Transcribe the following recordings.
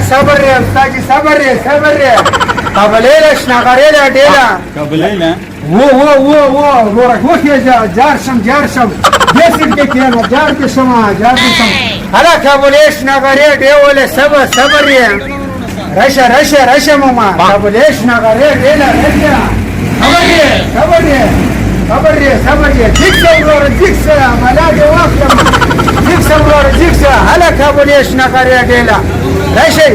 صبر يا استاذي صبر قبليلش نغريلا ديلا قبلينا و نورك وخيا جارشم جسد كيانا جارشم هلا قبليش نغريلا ديولا صبر يا رشا ماما قبليش نغريلا ديلا رشا صبر يا ديكسا ملاقي واقيا ديكسا هلا قبليش نغريلا ديلا رشا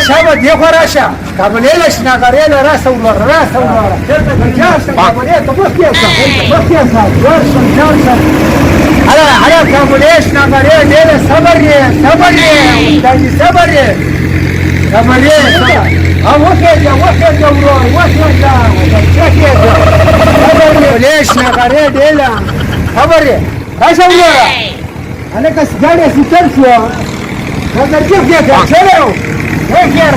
شابا ديكو راشا قبليلش نغريلا راسا ورا جارشم قبليه بخياسا جارشم هلا قبليش نغريلا ديلا صبر يا استاذي صبر ليش نغري ديلا خبري هاشا ولا انا كسجاري سترشوا هذا كيف شنو هيك يا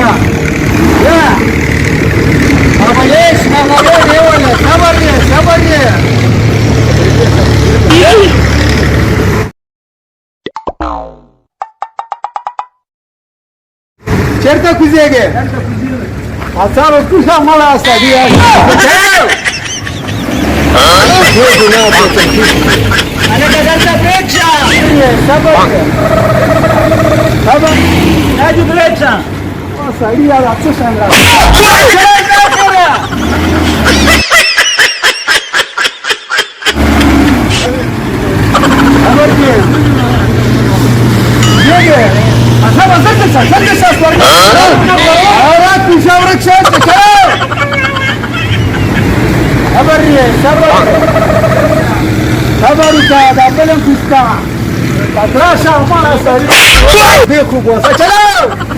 ليش نغري ديلا خبري Certo cuzege. Asaro kusha mala asa dia. Ana kadar brecha. Sabar. Aju brecha. Asa dia la kusha mala. Sabar dia. Yege. Asaba zakasa. Ahora pishawrak shasta. Sabar ka da pelan kusta. Patrasha mara sari. Dekho bosa chalo.